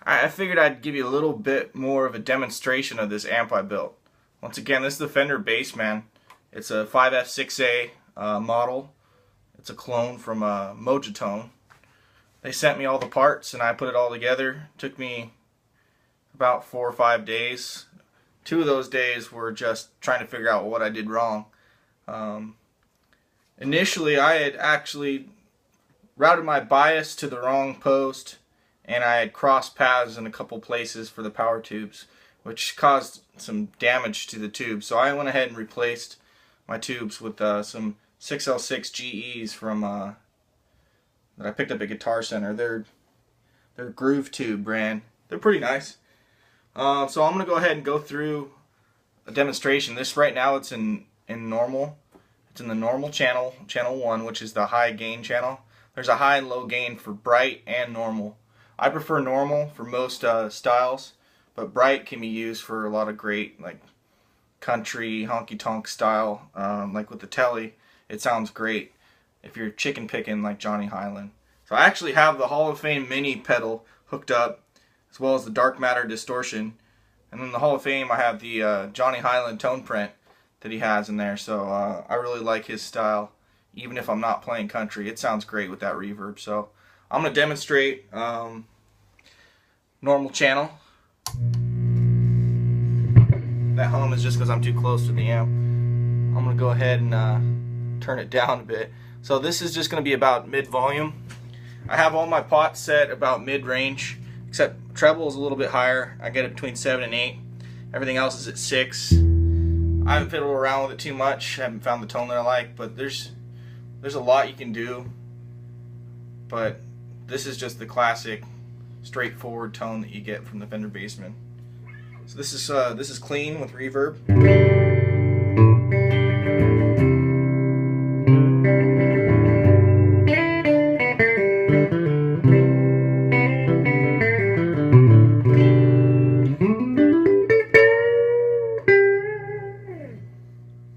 I figured I'd give you a little bit more of a demonstration of this amp I built. Once again, this is the Fender Bassman. It's a 5F6A model. It's a clone from Mojitone. They sent me all the parts and I put it all together. It took me about 4 or 5 days. 2 of those days were just trying to figure out what I did wrong. Initially, I had actually routed my bias to the wrong post, and I had crossed paths in a couple places for the power tubes, which caused some damage to the tubes. So I went ahead and replaced my tubes with some 6L6 GEs from that I picked up at Guitar Center. They're Groove Tube brand. They're pretty nice. So I'm gonna go ahead and go through a demonstration. This right now it's in normal. It's in the normal channel, channel 1, which is the high gain channel. There's a high and low gain for bright and normal. I prefer normal for most styles, but bright can be used for a lot of great like country honky tonk style, like with the Telly. It sounds great if you're chicken picking like Johnny Highland. So I actually have the Hall of Fame mini pedal hooked up, as well as the dark matter distortion, and then the Hall of Fame I have the Johnny Highland tone print that he has in there. So I really like his style. Even if I'm not playing country, it sounds great with that reverb. So I'm going to demonstrate normal channel. That hum is just because I'm too close to the amp. I'm going to go ahead and turn it down a bit. So this is just going to be about mid-volume. I have all my pots set about mid-range, except treble is a little bit higher. I get it between 7 and 8. Everything else is at 6. I haven't fiddled around with it too much. I haven't found the tone that I like, but there's a lot you can do. But this is just the classic, straightforward tone that you get from the Fender Bassman. So this is clean with reverb.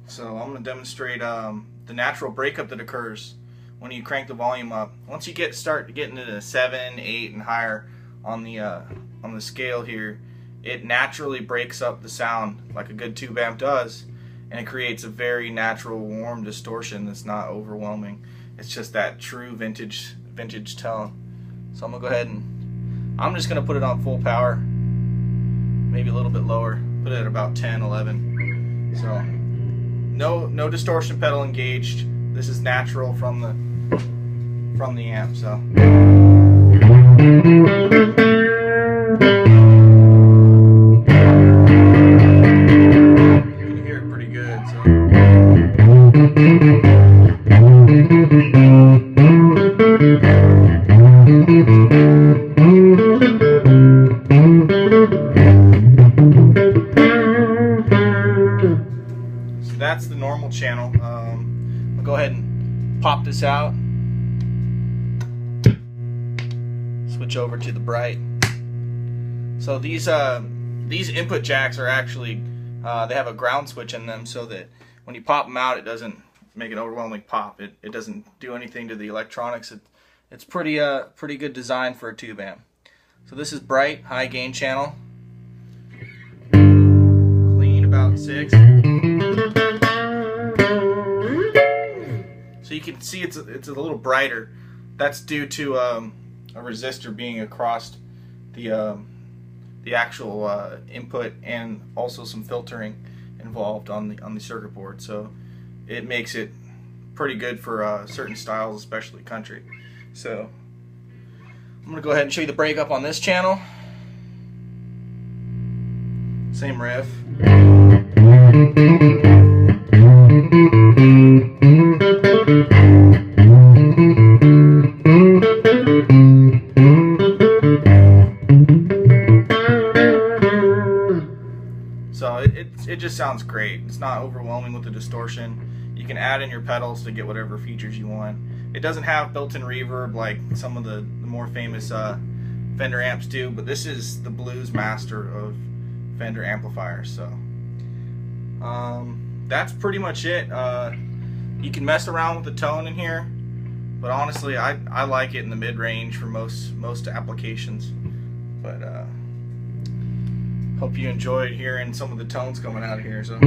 So I'm going to demonstrate the natural breakup that occurs when you crank the volume up. Once you start getting into 7, 8, and higher on the scale here, it naturally breaks up the sound like a good tube amp does, and it creates a very natural warm distortion that's not overwhelming. It's just that true vintage tone. So I'm gonna go ahead and I'm just gonna put it on full power, maybe a little bit lower, put it at about 10, 11. So no distortion pedal engaged. This is natural from the amp. So you can hear it pretty good. So that's the normal channel. I'll go ahead and pop this out. Switch over to the bright. So these input jacks are actually they have a ground switch in them, so that when you pop them out, it doesn't make an overwhelming pop. It doesn't do anything to the electronics. It's pretty good design for a tube amp. So this is bright, high gain channel. Clean about 6. So you can see it's a little brighter. That's due to a resistor being across the actual input, and also some filtering involved on the circuit board. So it makes it pretty good for certain styles, especially country. So I'm gonna go ahead and show you the breakup on this channel. Same riff. So it just sounds great. It's not overwhelming with the distortion. You can add in your pedals to get whatever features you want. It doesn't have built-in reverb like some of the more famous Fender amps do, but this is the blues master of Fender amplifiers. So that's pretty much it. You can mess around with the tone in here, but honestly I like it in the mid-range for most applications. But hope you enjoyed hearing some of the tones coming out of here. So.